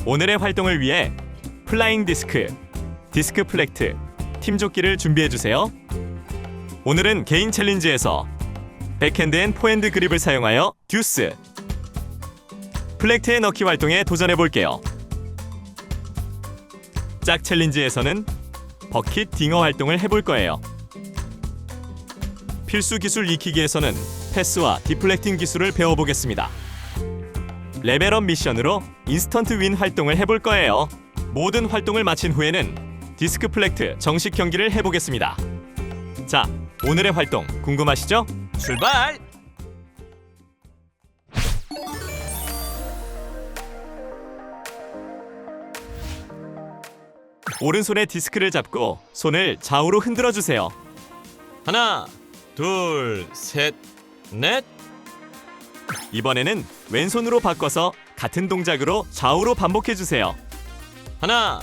오늘의 활동을 위해 플라잉 디스크, 디스크 플렉트, 팀조끼를 준비해주세요. 오늘은 개인 챌린지에서 백핸드 앤 포핸드 그립을 사용하여 듀스, 플렉트에 넣기 활동에 도전해볼게요. 짝 챌린지에서는 버킷 딩어 활동을 해볼 거예요. 필수 기술 익히기에서는 패스와 디플렉팅 기술을 배워보겠습니다. 레벨업 미션으로 인스턴트 윈 활동을 해볼 거예요. 모든 활동을 마친 후에는 디스크 플렉트 정식 경기를 해보겠습니다. 자, 오늘의 활동 궁금하시죠? 출발! 오른손에 디스크를 잡고 손을 좌우로 흔들어 주세요. 하나, 둘, 셋, 넷. 이번에는 왼손으로 바꿔서 같은 동작으로 좌우로 반복해 주세요. 하나,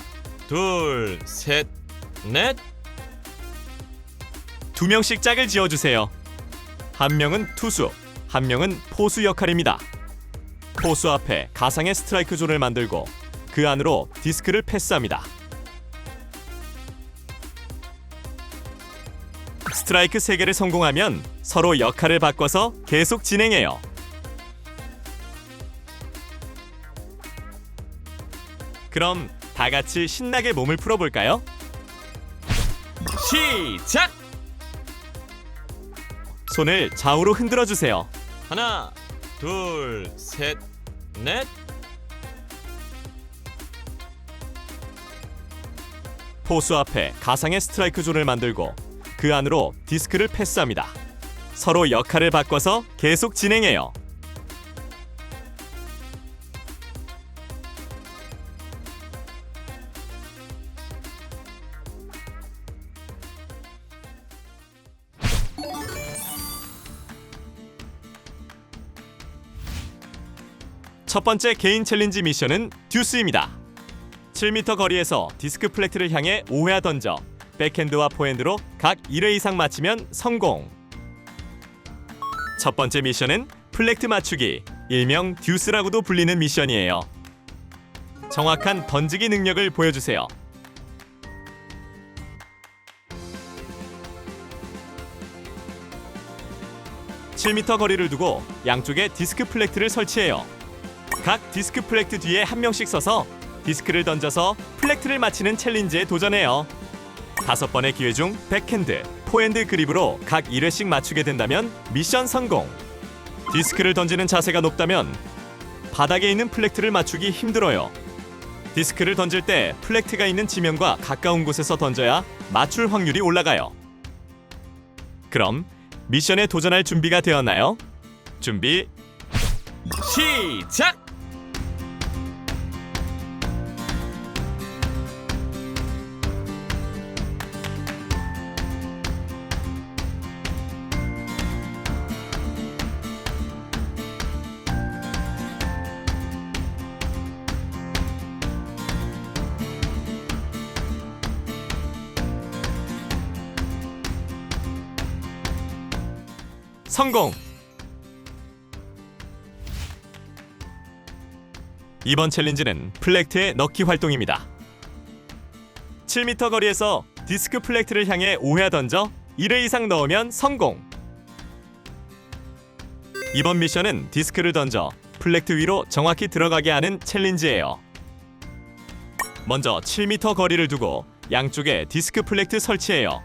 둘, 셋, 넷. 2명씩 짝을 지어 주세요. 한 명은 투수, 한 명은 포수 역할입니다. 포수 앞에 가상의 스트라이크 존을 만들고 그 안으로 디스크를 패스합니다. 스트라이크 3개를 성공하면 서로 역할을 바꿔서 계속 진행해요. 그럼 다 같이 신나게 몸을 풀어볼까요? 시작! 손을 좌우로 흔들어 주세요. 하나, 둘, 셋, 넷. 포수 앞에 가상의 스트라이크 존을 만들고 그 안으로 디스크를 패스합니다. 서로 역할을 바꿔서 계속 진행해요. 첫 번째 개인 챌린지 미션은 듀스입니다. 7m 거리에서 디스크 플렉트를 향해 5회 던져 백핸드와 포핸드로 각 1회 이상 맞히면 성공. 첫 번째 미션은 플렉트 맞추기, 일명 듀스라고도 불리는 미션이에요. 정확한 던지기 능력을 보여주세요. (7m) 거리를 두고 양쪽에 디스크 플렉트를 설치해요. 각 디스크 플렉트 뒤에 한 명씩 서서 디스크를 던져서 플렉트를 맞히는 챌린지에 도전해요. 5번의 기회 중 백핸드, 포핸드 그립으로 각 1회씩 맞추게 된다면 미션 성공. 디스크를 던지는 자세가 높다면 바닥에 있는 플렉트를 맞추기 힘들어요. 디스크를 던질 때 플렉트가 있는 지면과 가까운 곳에서 던져야 맞출 확률이 올라가요. 그럼 미션에 도전할 준비가 되었나요? 준비 시작! 성공! 이번 챌린지는 플렉트의 넣기 활동입니다. 7m 거리에서 디스크 플렉트를 향해 5회 던져 1회 이상 넣으면 성공! 이번 미션은 디스크를 던져 플렉트 위로 정확히 들어가게 하는 챌린지예요. 먼저 7m 거리를 두고 양쪽에 디스크 플렉트 설치해요.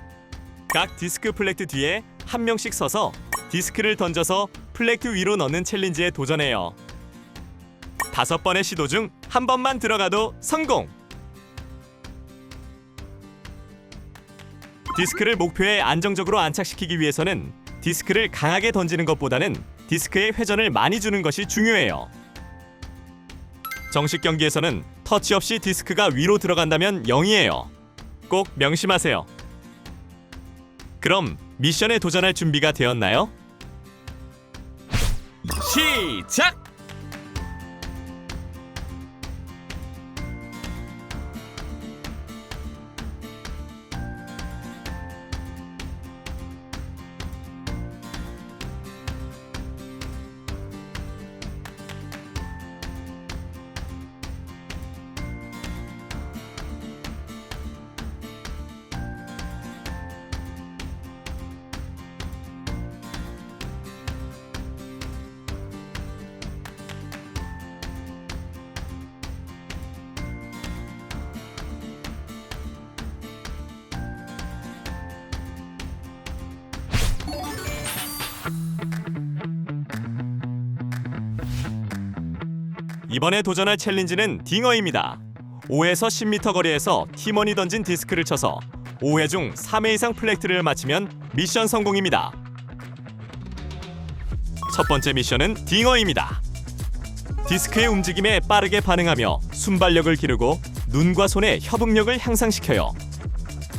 각 디스크 플렉트 뒤에 한 명씩 서서 디스크를 던져서 플렉트 위로 넣는 챌린지에 도전해요. 5번의 시도 중 한 번만 들어가도 성공! 디스크를 목표에 안정적으로 안착시키기 위해서는 디스크를 강하게 던지는 것보다는 디스크에 회전을 많이 주는 것이 중요해요. 정식 경기에서는 터치 없이 디스크가 위로 들어간다면 0이에요. 꼭 명심하세요. 그럼 미션에 도전할 준비가 되었나요? 시작! 이번에 도전할 챌린지는 딩어입니다. 5에서 10m 거리에서 팀원이 던진 디스크를 쳐서 5회 중 3회 이상 플렉트를 맞히면 미션 성공입니다. 첫 번째 미션은 딩어입니다. 디스크의 움직임에 빠르게 반응하며 순발력을 기르고 눈과 손의 협응력을 향상시켜요.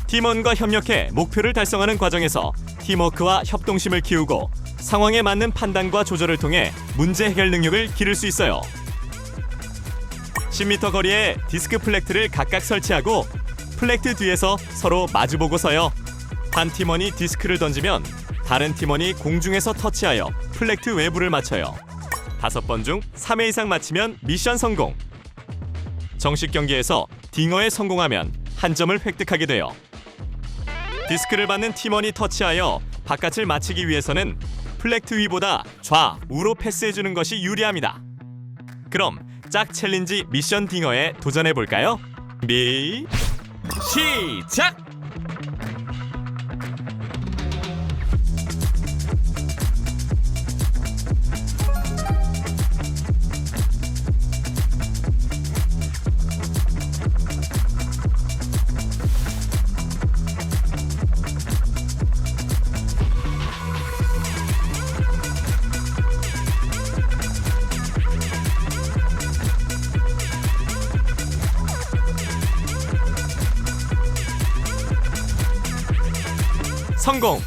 팀원과 협력해 목표를 달성하는 과정에서 팀워크와 협동심을 키우고 상황에 맞는 판단과 조절을 통해 문제 해결 능력을 기를 수 있어요. 10m 거리에 디스크 플렉트를 각각 설치하고 플렉트 뒤에서 서로 마주보고 서요. 한 팀원이 디스크를 던지면 다른 팀원이 공중에서 터치하여 플렉트 외부를 맞춰요. 5번 중 3회 이상 맞히면 미션 성공. 정식 경기에서 딩어에 성공하면 한 점을 획득하게 돼요. 디스크를 받는 팀원이 터치하여 바깥을 맞히기 위해서는 플렉트 위보다 좌우로 패스해주는 것이 유리합니다. 그럼 짝 챌린지 미션 딩어에 도전해볼까요? 시작! 성공!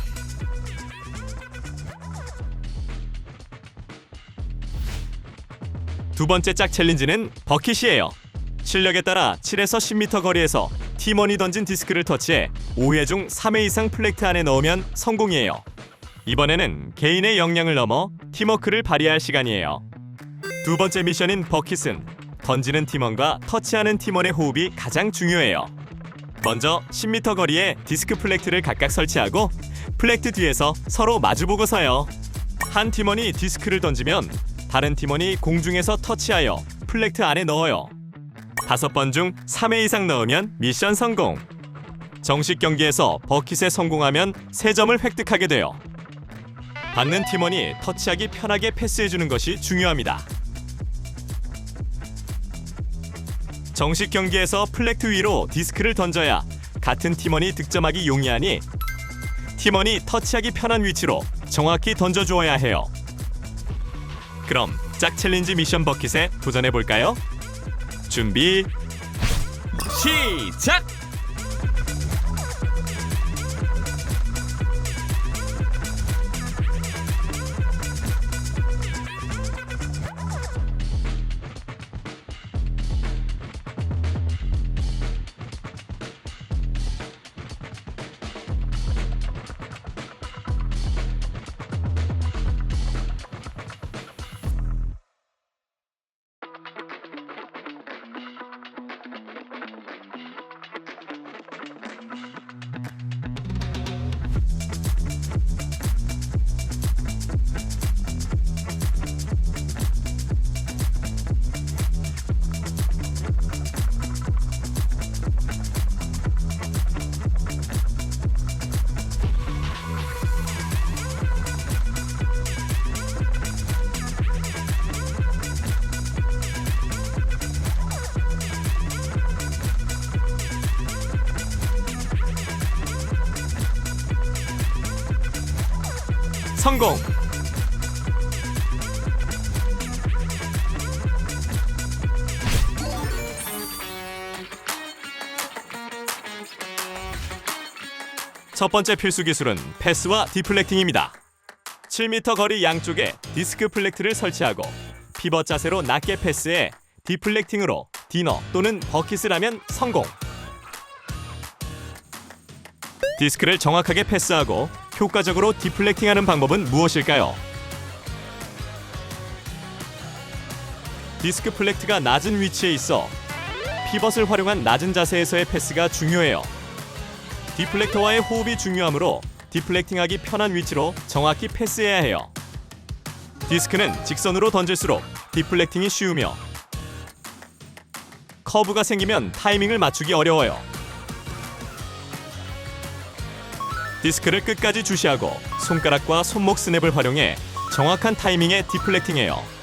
두 번째 짝 챌린지는 버킷이에요. 실력에 따라 7에서 10m 거리에서 팀원이 던진 디스크를 터치해 5회 중 3회 이상 플렉트 안에 넣으면 성공이에요. 이번에는 개인의 역량을 넘어 팀워크를 발휘할 시간이에요. 두 번째 미션인 버킷은 던지는 팀원과 터치하는 팀원의 호흡이 가장 중요해요. 먼저 10m 거리에 디스크 플렉트를 각각 설치하고 플렉트 뒤에서 서로 마주보고 서요. 한 팀원이 디스크를 던지면 다른 팀원이 공중에서 터치하여 플렉트 안에 넣어요. 5번 중 3회 이상 넣으면 미션 성공. 정식 경기에서 버킷에 성공하면 3점을 획득하게 돼요. 받는 팀원이 터치하기 편하게 패스해주는 것이 중요합니다. 정식 경기에서 플렉트 위로 디스크를 던져야 같은 팀원이 득점하기 용이하니 팀원이 터치하기 편한 위치로 정확히 던져주어야 해요. 그럼 짝 챌린지 미션 버킷에 도전해볼까요? 준비 시작! 성공! 첫 번째 필수 기술은 패스와 디플렉팅입니다. 7m 거리 양쪽에 디스크 플렉트를 설치하고 피벗 자세로 낮게 패스해 디플렉팅으로 디너 또는 버킷을 하면 성공. 디스크를 정확하게 패스하고 효과적으로 디플렉팅하는 방법은 무엇일까요? 디스크 플렉트가 낮은 위치에 있어 피벗을 활용한 낮은 자세에서의 패스가 중요해요. 디플렉터와의 호흡이 중요하므로 디플렉팅하기 편한 위치로 정확히 패스해야 해요. 디스크는 직선으로 던질수록 디플렉팅이 쉬우며 커브가 생기면 타이밍을 맞추기 어려워요. 디스크를 끝까지 주시하고 손가락과 손목 스냅을 활용해 정확한 타이밍에 디플렉팅해요.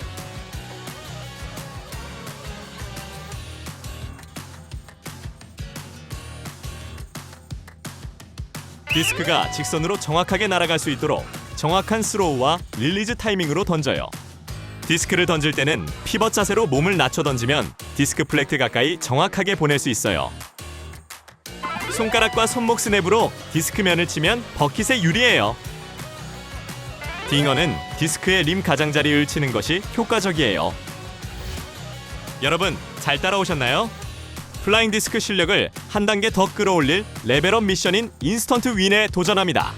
디스크가 직선으로 정확하게 날아갈 수 있도록 정확한 스로우와 릴리즈 타이밍으로 던져요. 디스크를 던질 때는 피벗 자세로 몸을 낮춰 던지면 디스크 플렉트 가까이 정확하게 보낼 수 있어요. 손가락과 손목 스냅으로 디스크면을 치면 버킷에 유리해요. 딩어는 디스크의 림 가장자리를 치는 것이 효과적이에요. 여러분, 잘 따라오셨나요? 플라잉 디스크 실력을 한 단계 더 끌어올릴 레벨업 미션인 인스턴트 윈에 도전합니다.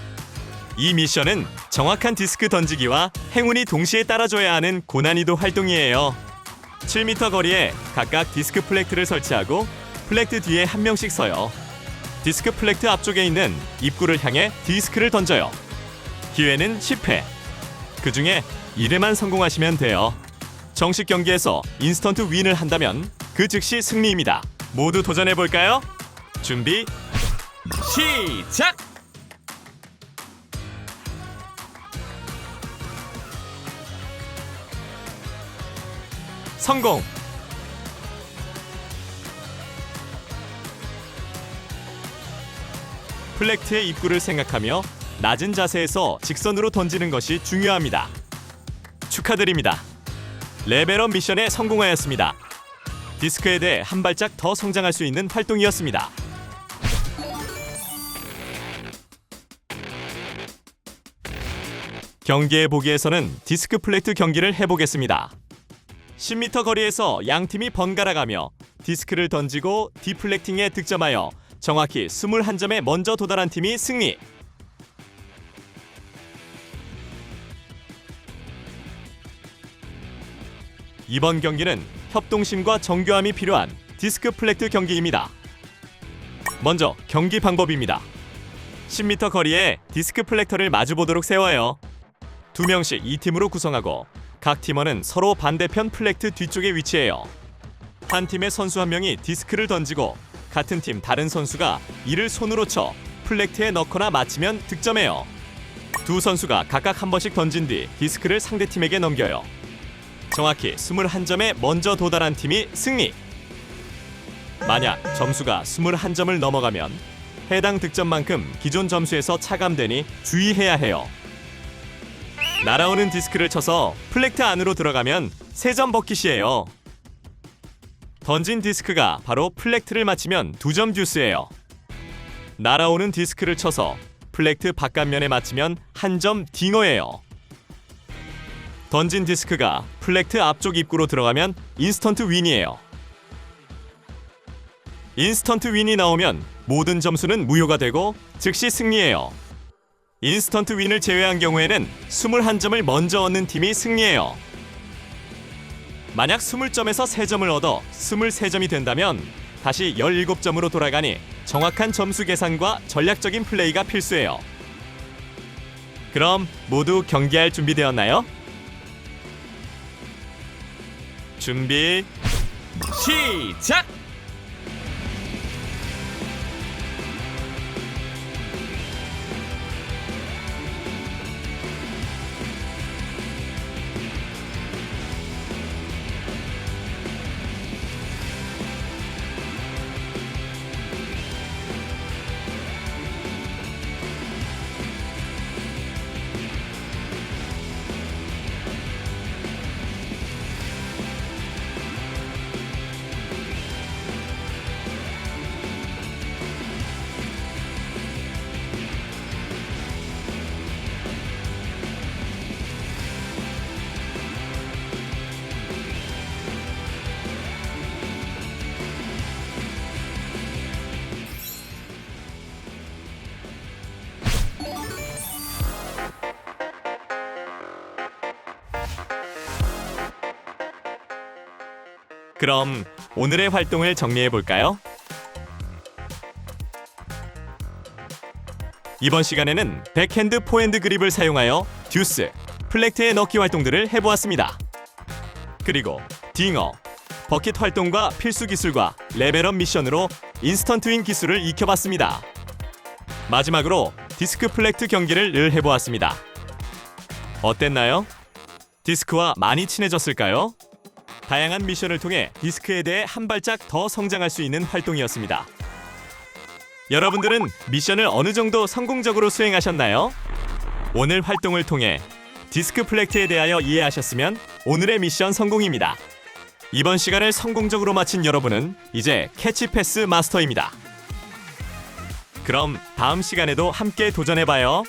이 미션은 정확한 디스크 던지기와 행운이 동시에 따라줘야 하는 고난이도 활동이에요. 7m 거리에 각각 디스크 플렉트를 설치하고 플렉트 뒤에 한 명씩 서요. 디스크 플렉트 앞쪽에 있는 입구를 향해 디스크를 던져요. 기회는 10회. 그 중에 1회만 성공하시면 돼요. 정식 경기에서 인스턴트 윈을 한다면 그 즉시 승리입니다. 모두 도전해볼까요? 준비, 시작! 성공! 플렉트의 입구를 생각하며 낮은 자세에서 직선으로 던지는 것이 중요합니다. 축하드립니다. 레벨업 미션에 성공하였습니다. 디스크에 대해 한 발짝 더 성장할 수 있는 활동이었습니다. 경기의 보기에서는 디스크 플렉트 경기를 해보겠습니다. 10m 거리에서 양 팀이 번갈아 가며 디스크를 던지고 디플렉팅에 득점하여 정확히 21점에 먼저 도달한 팀이 승리! 이번 경기는 협동심과 정교함이 필요한 디스크 플렉트 경기입니다. 먼저 경기 방법입니다. 10m 거리에 디스크 플렉터를 마주보도록 세워요. 2명씩 2팀으로 구성하고 각 팀원은 서로 반대편 플렉트 뒤쪽에 위치해요. 한 팀의 선수 한 명이 디스크를 던지고 같은 팀 다른 선수가 이를 손으로 쳐 플렉트에 넣거나 맞히면 득점해요. 두 선수가 각각 한 번씩 던진 뒤 디스크를 상대 팀에게 넘겨요. 정확히 21점에 먼저 도달한 팀이 승리! 만약 점수가 21점을 넘어가면 해당 득점만큼 기존 점수에서 차감되니 주의해야 해요. 날아오는 디스크를 쳐서 플렉트 안으로 들어가면 3점 버킷이에요. 던진 디스크가 바로 플렉트를 맞히면 2점 듀스예요. 날아오는 디스크를 쳐서 플렉트 바깥면에 맞히면 1점 딩어예요. 던진 디스크가 플렉트 앞쪽 입구로 들어가면 인스턴트 윈이에요. 인스턴트 윈이 나오면 모든 점수는 무효가 되고 즉시 승리해요. 인스턴트 윈을 제외한 경우에는 21점을 먼저 얻는 팀이 승리해요. 만약 20점에서 3점을 얻어 23점이 된다면 다시 17점으로 돌아가니 정확한 점수 계산과 전략적인 플레이가 필수예요. 그럼 모두 경기할 준비되었나요? 준비, 시작! 그럼 오늘의 활동을 정리해 볼까요? 이번 시간에는 백핸드 포핸드 그립을 사용하여 듀스, 플렉트에 넣기 활동들을 해보았습니다. 그리고 딩어, 버킷 활동과 필수 기술과 레벨업 미션으로 인스턴트 윙 기술을 익혀봤습니다. 마지막으로 디스크 플렉트 경기를 늘 해보았습니다. 어땠나요? 디스크와 많이 친해졌을까요? 다양한 미션을 통해 디스크에 대해 한 발짝 더 성장할 수 있는 활동이었습니다. 여러분들은 미션을 어느 정도 성공적으로 수행하셨나요? 오늘 활동을 통해 디스크 플렉트에 대하여 이해하셨으면 오늘의 미션 성공입니다. 이번 시간을 성공적으로 마친 여러분은 이제 캐치 패스 마스터입니다. 그럼 다음 시간에도 함께 도전해봐요.